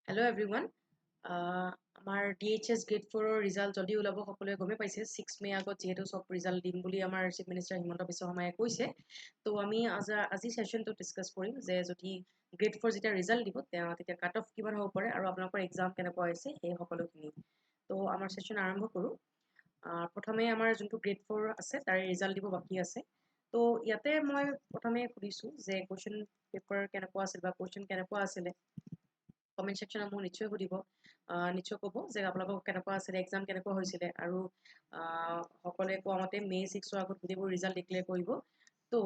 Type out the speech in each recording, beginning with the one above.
Hello everyone. আমাৰ DHS grade 4 result জলদি ওলাব সকলোৱে গমে পাইছে 6 মে আগত যেহেতু সব result দিম বুলি আমাৰ চিফ মিনিষ্টাৰ হিমন্ত বিশ্ব শৰ্মাই কৈছে তো আমি আজি সেশনটো ডিসকাস কৰিম যে যদি grade 4 যেটা result দিব তেতিয়া কাট অফ কিমান হ'ব পাৰে আৰু আপোনালোকৰ এক্সাম কেনেকুৱা হৈছে এই সকলোখিনি তো আমাৰ সেশন আৰম্ভ কৰো প্ৰথমে আমাৰ যোনটো grade 4 আছে তাৰ result দিব বাকি আছে তো ইয়াতে মই প্ৰথমে খুদিছো যে কোৱেশ্চন পেপাৰ কেনেকুৱা আছিল বা কোৱেশ্চন কেনেকুৱা আছিল কমেন্ট সেকশনত মোক নিশ্চয় সুধিব নিশ্চয় ক'ব যে আপোনালোকৰ কেনেকুৱা আছিল এক্সাম কেনেকুৱা হৈছিল আৰু সকলোৱে কোৱা মতে মে 6 ৰ আগত গোটেইবোৰ ৰিজাল্ট ডিক্লেয়াৰ কৰিব তো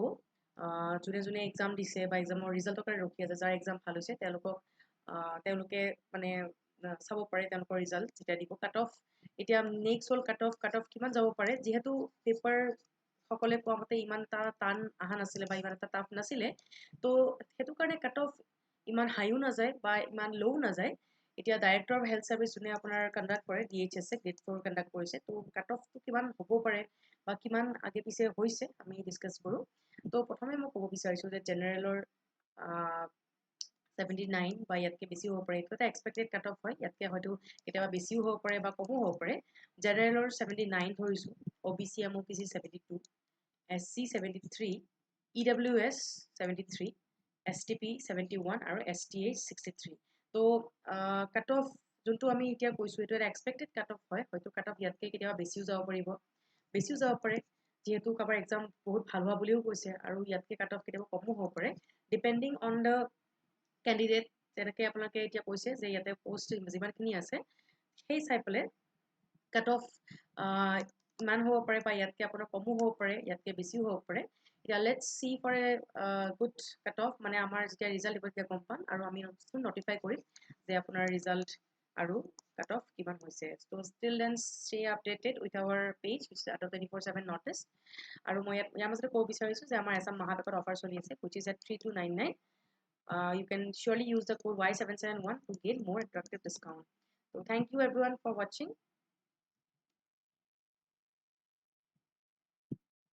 যোনে যোনে এক্সাম দিছে বা এক্সামৰ ৰিজাল্টৰ কাৰণে ৰখি আছে যাৰ এক্সাম ভাল হৈছে তেওঁলোকে মানে চাব পাৰে তেওঁলোকৰ ৰিজাল্ট যেতিয়া দিব কাট অফ এতিয়া নেক্সট হ'ল কাট অফ কিমান যাব পাৰে যিহেতু পেপাৰ সকলে কোৱা মতে ইমান টান আহা নাছিলে বা ইমান এটা টাফ নাছিলে তো সেইটো কাৰণে কাট অফ ইমান হাইও না যায় বা ইমান লো না যায় এতিয়া ডাইৰেক্টৰ অফ হেলথ সাৰ্ভিস যোনে আপোনাৰ কন্ডাক্ট কৰে DHS এ গ্ৰেড 4 কন্ডাক্ট কৰিছে তো কাট অফটো কিমান হ'ব পাৰে বা কিমান আগে পিছে হৈছে আমি ডিসকাস কৰো তো প্ৰথমে মই ক'ব বিচাৰিছো যে জেনাৰেলৰ 79 বা ইয়াতকে বেছি হ'ব পাৰে এটা এক্সপেক্টেড কাট অফ হয় ইয়াতকে হয়তো কেতিয়াবা বেছিও হ'ব পাৰে বা কমও হ'ব পাৰে জেনাৰেলৰ 79 ধৰিছো OBC MOPC 72 SC 73 EWS 73 STP 71 আৰু STA 63 তো কাট অফ যোনটো আমি এতিয়া কৈছো এটো এটা এক্সপেক্টেড কাট অফ হয় হয়তো কাট অফ ইয়াতকে কেতিয়াবা বেছিও যাব পাৰে যেহেতু কাবাৰ এক্সাম বহুত ভাল হোৱা বুলিও কৈছে আৰু ইয়াতকে কাট অফ কেতিয়াবা কমও হ'ব পাৰে ডিপেন্ডিং অন দা ক্যান্ডিডেট যেনেকৈ আপোনালোকে এতিয়া কৈছে যে ইয়াতে পোষ্ট যিমানখিনি আছে সেই চাই পেলাই কাট অফ ইমান হ'ব পাৰে বা ইয়াতকে আপোনাৰ কমও হ'ব পাৰে ইয়াতকে বেছিও হ'ব পাৰে এতিয়া let's see for a good cut off মানে আমাৰ যেতিয়া ৰিজাল্ট দিব তেতিয়া গম পাম আৰু আমি নটিফাই কৰিম যে আপোনাৰ ৰিজাল্ট আৰু কাট অফ কিমান হৈছে so still then stay updated with our page which is at 24/7 notice আৰু মই ইয়াৰ মাজতে ক'ব বিচাৰিছো যে আমাৰ ASSAM MAHAPACK অফাৰ চলি আছে which is at 3299 you can surely use the code Y771 to get more attractive discount so thank you everyone for watching